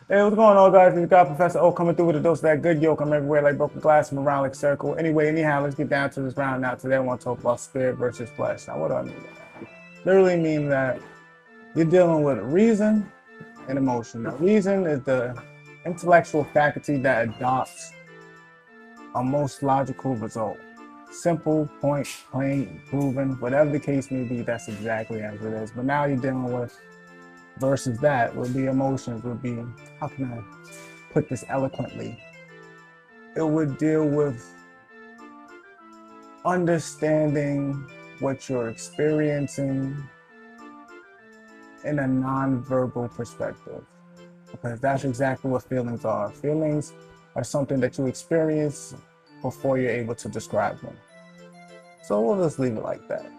Hey, what's going on, guys? It's God Professor O coming through with a dose of that good yolk. I'm everywhere like broken glass. I'm around like a circle. Anyway, anyhow, let's get down to this round now. Today, I want to talk about spirit versus flesh. Now, what do I mean by that? Literally mean that you're dealing with reason and emotion. Now, reason is the intellectual faculty that adopts a most logical result. Simple, point, plain, proven, whatever the case may be, that's exactly as it is. But now you're dealing with versus that would be emotions, would be, how can I put this eloquently? It would deal with understanding what you're experiencing in a non-verbal perspective, because that's exactly what feelings are. Feelings are something that you experience before you're able to describe them. So we'll just leave it like that.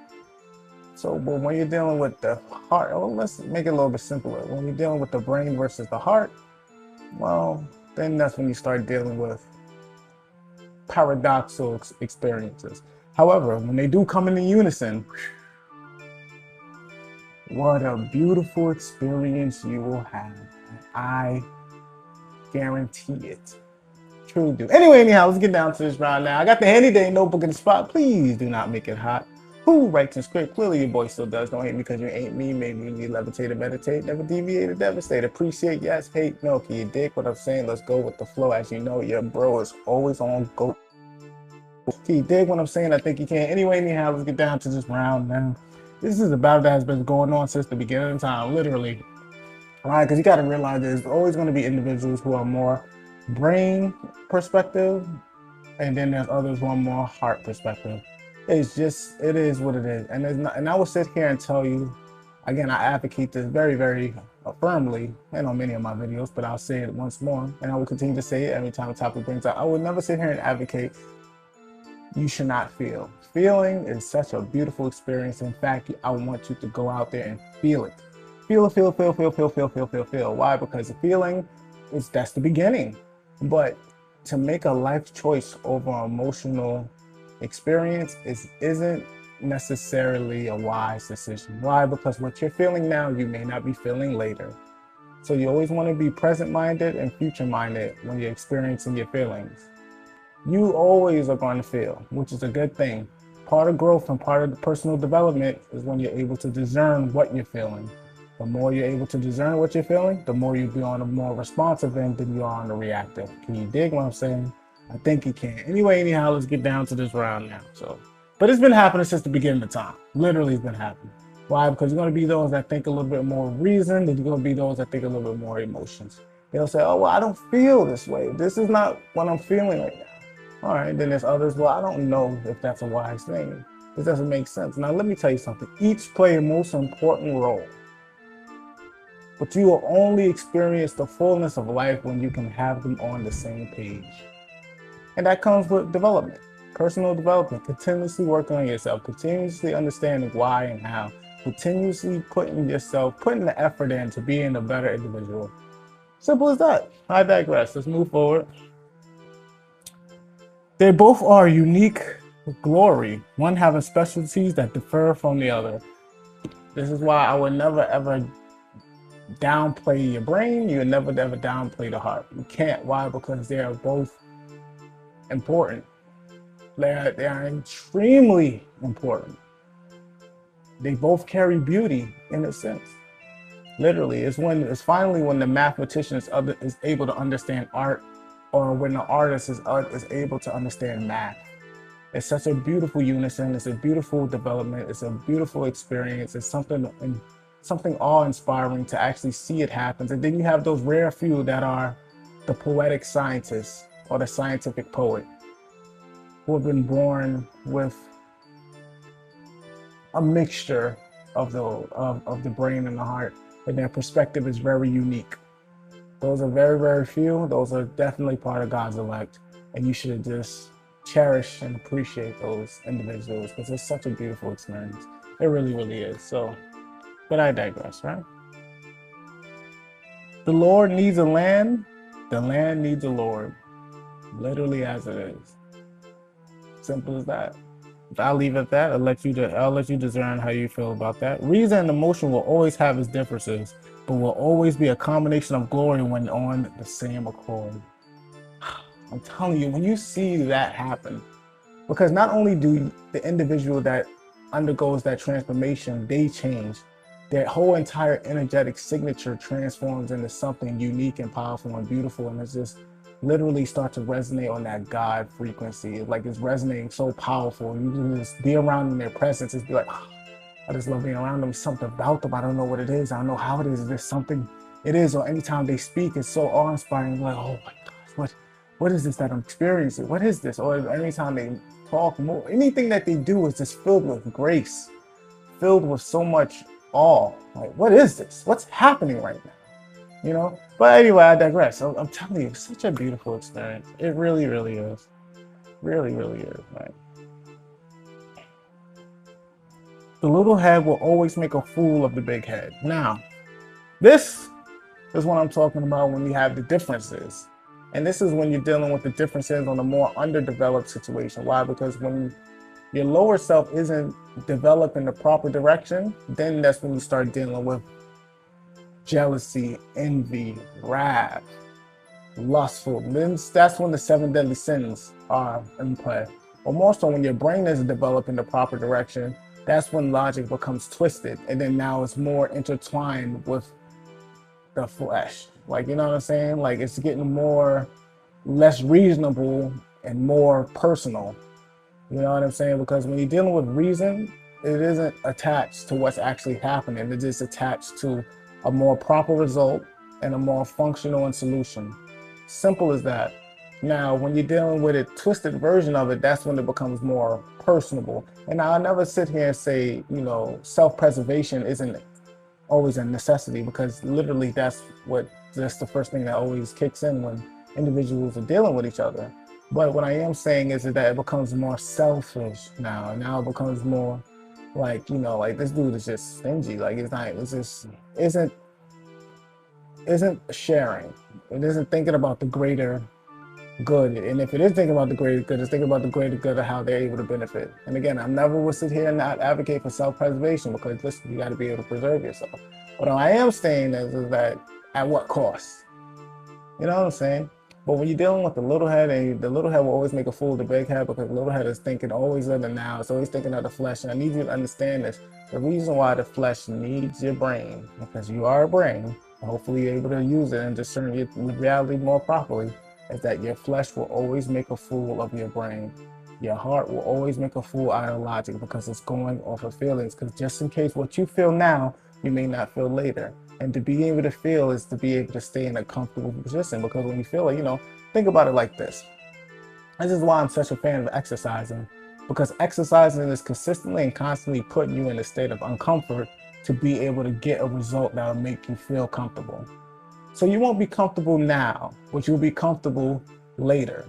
So, but when you're dealing with the heart, well, let's make it a little bit simpler. When you're dealing with the brain versus the heart, well, then that's when you start dealing with paradoxical experiences. However, when they do come in unison, what a beautiful experience you will have. I guarantee it. Truly do. Anyway, anyhow, let's get down to this round now. I got the handy day notebook in the spot. Please do not make it hot. Who writes and script? Clearly your boy still does. Don't hate me because you ain't me. Maybe you need levitate or meditate. Never deviate or devastate. Appreciate, yes, hate, no. Can you dig what I'm saying? Let's go with the flow. As you know, your bro is always on go. Can you dig what I'm saying? I think you can. Anyway, anyhow, let's get down to this round now. This is a battle that has been going on since the beginning of time, literally. All right, because you got to realize there's always going to be individuals who are more brain perspective, and then there's others who are more heart perspective. It's just, it is what it is. And there's not, and I will sit here and tell you, again, I advocate this very, very firmly and on many of my videos, but I'll say it once more, and I will continue to say it every time a topic brings up. I will never sit here and advocate you should not feel. Feeling is such a beautiful experience. In fact, I want you to go out there and feel it. Feel it, feel, feel, feel, feel, feel, feel, feel, feel. Why? Because the feeling is, that's the beginning. But to make a life choice over emotional experience isn't necessarily a wise decision. Why? Because what you're feeling now, you may not be feeling later. So you always want to be present-minded and future-minded when you're experiencing your feelings. You always are going to feel, which is a good thing. Part of growth and part of the personal development is when you're able to discern what you're feeling. The more you're able to discern what you're feeling, the more you'll be on a more responsive end than you are on the reactive. Can you dig what I'm saying? I think you can. Anyway, anyhow, let's get down to this round now. But it's been happening since the beginning of time. Literally, it's been happening. Why? Because you're going to be those that think a little bit more reason, and you're going to be those that think a little bit more emotions. They'll say, oh, well, I don't feel this way. This is not what I'm feeling right now. All right, then there's others, well, I don't know if that's a wise thing. This doesn't make sense. Now, let me tell you something. Each play a most important role. But you will only experience the fullness of life when you can have them on the same page. And that comes with development, personal development, continuously working on yourself, continuously understanding why and how, continuously putting the effort in to being a better individual. Simple as that. I digress. Let's move forward. They both are unique glory, one having specialties that differ from the other. This is why I would never ever downplay your brain. You would never ever downplay the heart. You can't. Why? Because they are both important. They are extremely important. They both carry beauty in a sense. Literally, it's finally when the mathematician is able to understand art, or when the artist is able to understand math. It's such a beautiful unison. It's a beautiful development. It's a beautiful experience. It's something awe-inspiring to actually see it happen. And then you have those rare few that are the poetic scientists or the scientific poet who have been born with a mixture of the brain and the heart, and their perspective is very unique. Those are very, very few. Those are definitely part of God's elect, and you should just cherish and appreciate those individuals because it's such a beautiful experience. It really, really is. So, but I digress, right? The Lord needs a land. The land needs a Lord. Literally as it is. Simple as that. I'll leave it at that. I'll let you discern how you feel about that. Reason and emotion will always have its differences. but will always be a combination of glory when on the same accord. I'm telling you, when you see that happen, because not only do the individual that undergoes that transformation, they change, their whole entire energetic signature transforms into something unique and powerful and beautiful, and it's just literally start to resonate on that God frequency. Like it's resonating so powerful. You can just be around in their presence and be like, oh, I just love being around them. Something about them. I don't know what it is. I don't know how it is. There's something it is. Or anytime they speak, it's so awe-inspiring. Like, oh my gosh, what is this that I'm experiencing? What is this? Or anytime they talk more, anything that they do is just filled with grace, filled with so much awe. Like, what is this? What's happening right now? You know? But anyway, I digress. I'm telling you, it's such a beautiful experience. It really, really is. Really, really is, right? The little head will always make a fool of the big head. Now, this is what I'm talking about when we have the differences. And this is when you're dealing with the differences on a more underdeveloped situation. Why? Because when your lower self isn't developed in the proper direction, then that's when you start dealing with jealousy, envy, wrath, lustful. Then that's when the 7 deadly sins are in play. Or more so when your brain isn't developed in the proper direction, that's when logic becomes twisted. And then now it's more intertwined with the flesh. Like, you know what I'm saying? Like it's getting more, less reasonable and more personal. You know what I'm saying? Because when you're dealing with reason, it isn't attached to what's actually happening. It is attached to a more proper result and a more functional and solution. Simple as that. Now, when you're dealing with a twisted version of it, that's when it becomes more personable. And I'll never sit here and say, you know, self-preservation isn't always a necessity, because literally that's the first thing that always kicks in when individuals are dealing with each other. But what I am saying is that it becomes more selfish now. And now it becomes more like, you know, like this dude is just stingy. Like it's just isn't sharing. It isn't thinking about the greater good. And if it is thinking about the greater good, it's thinking about the greater good of how they're able to benefit. And again, I never will sit here and not advocate for self-preservation, because listen, you got to be able to preserve yourself. What I am saying is that at what cost? You know what I'm saying? But when you're dealing with the little head, and the little head will always make a fool of the big head, because the little head is thinking always of the now. It's always thinking of the flesh. And I need you to understand this. The reason why the flesh needs your brain, because you are a brain, and hopefully you're able to use it and discern your reality more properly, is that your flesh will always make a fool of your brain. Your heart will always make a fool out of logic, because it's going off of feelings. Because just in case what you feel now, you may not feel later. And to be able to feel is to be able to stay in a comfortable position. Because when you feel it, you know, think about it like this. This is why I'm such a fan of exercising. Because exercising is consistently and constantly putting you in a state of uncomfort to be able to get a result that will make you feel comfortable. So you won't be comfortable now, but you'll be comfortable later.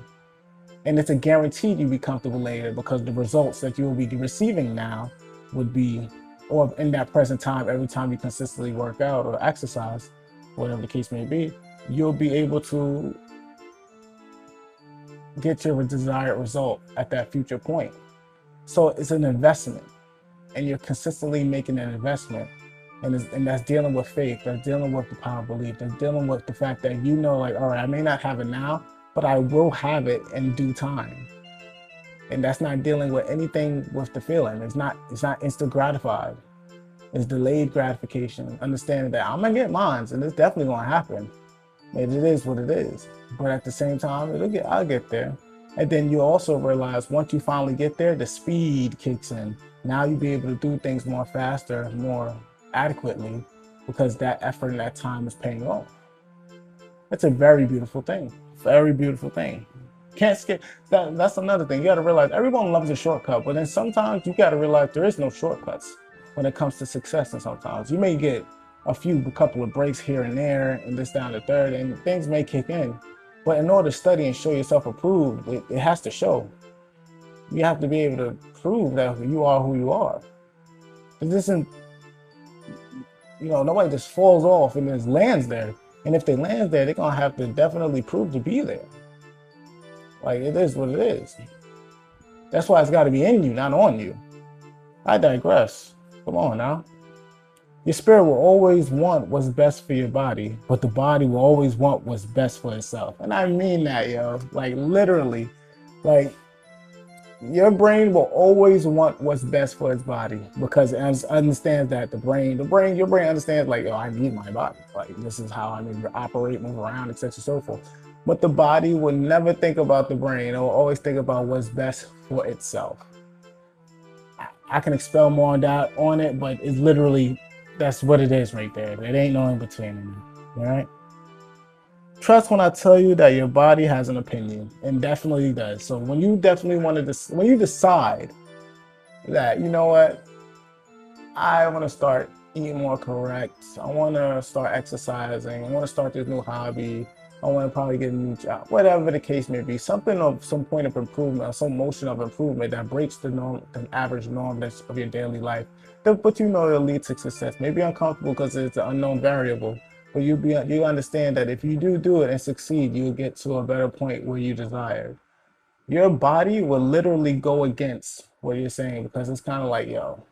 And it's a guarantee you'll be comfortable later, because the results that you will be receiving now would be, or in that present time, every time you consistently work out or exercise, whatever the case may be, you'll be able to get your desired result at that future point. So it's an investment, and you're consistently making an investment. And that's dealing with faith, that's dealing with the power of belief, that's dealing with the fact that you know, like, all right, I may not have it now, but I will have it in due time. And that's not dealing with anything with the feeling. It's not instant gratified. It's delayed gratification. Understanding that I'm gonna get mine, and it's definitely gonna happen. And it is what it is. But at the same time, I'll get there. And then you also realize once you finally get there, the speed kicks in. Now you'll be able to do things more faster, more adequately, because that effort and that time is paying off. It's a very beautiful thing. Very beautiful thing. Can't skip that. That's another thing. You got to realize everyone loves a shortcut, but then sometimes you got to realize there is no shortcuts when it comes to success. And sometimes you may get a couple of breaks here and there, and this down the third, and things may kick in. But in order to study and show yourself approved, it has to show. You have to be able to prove that you are who you are. This isn't, you know, nobody just falls off and just lands there. And if they land there, they're going to have to definitely prove to be there. Like, it is what it is. That's why it's got to be in you, not on you. I digress. Come on now. Your spirit will always want what's best for your body, but the body will always want what's best for itself. And I mean that, yo. Like literally, like your brain will always want what's best for its body because it understands that your brain understands like, yo, I need my body. Like this is how I need to operate, move around, etc. So forth. But the body will never think about the brain. It will always think about what's best for itself. I can expel more on it, but it's literally, that's what it is right there. It ain't no in between. All right. Trust when I tell you that your body has an opinion, and definitely does. So when you definitely when you decide that, you know what, I want to start eating more correct. I want to start exercising. I want to start this new hobby. I want to probably get a new job, whatever the case may be, something of some point of improvement, or some motion of improvement that breaks the norm, the average norm of your daily life. But you know it'll lead to success. Maybe uncomfortable because it's an unknown variable, but you understand that if you do it and succeed, you'll get to a better point where you desire. Your body will literally go against what you're saying because it's kind of like, yo,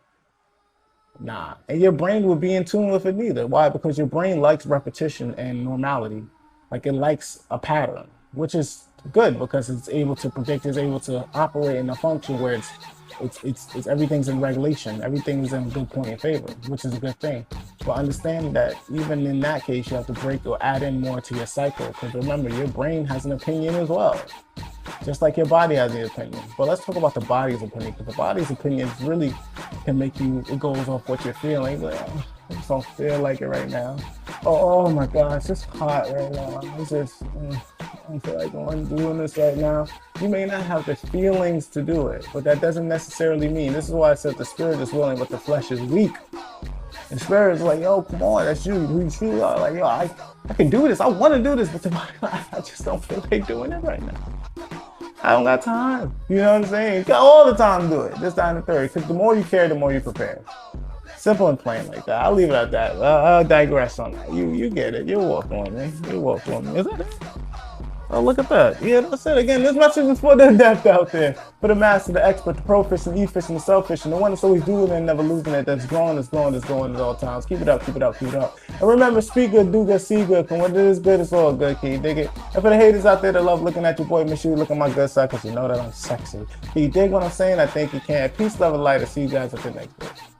nah. And your brain will be in tune with it neither. Why? Because your brain likes repetition and normality. Like it likes a pattern, which is good because it's able to predict, it's able to operate in a function where it's everything's in regulation, everything's in a good point in favor, which is a good thing. But understand that even in that case, you have to break or add in more to your cycle because remember, your brain has an opinion as well, just like your body has an opinion. But let's talk about the body's opinion because the body's opinion really can make you, it goes off what you're feeling. Like, oh, I just don't feel like it right now. Oh my gosh, it's hot right now. It's just, I don't feel like doing this right now. You may not have the feelings to do it, but that doesn't necessarily mean, this is why I said the spirit is willing, but the flesh is weak. And the spirit is like, yo, come on, that's you, who you truly are. Like, yo, I can do this, I want to do this, but the body, I just don't feel like doing it right now. I don't got time. You know what I'm saying? You got all the time to do it. This time the third. Because the more you care, the more you prepare. Simple and plain like that. I'll leave it at that. I'll digress on that. You get it. You'll walk on me. You'll walk on me. Is that it? Oh, look at that. Yeah, that's it. Again, this message is for the adept out there. For the master, the expert, the pro-fishing, e-fishing, the self-fishing, the one that's always doing it and never losing it, that's growing, that's growing, that's growing at all times. Keep it up, keep it up, keep it up. And remember, speak good, do good, see good. From when it is good, it's all good, can you dig it? And for the haters out there that love looking at your boy, make sure you look at my good side because you know that I'm sexy. Can you dig what I'm saying? I think you can. Peace, love, and light. I'll see you guys at the next video.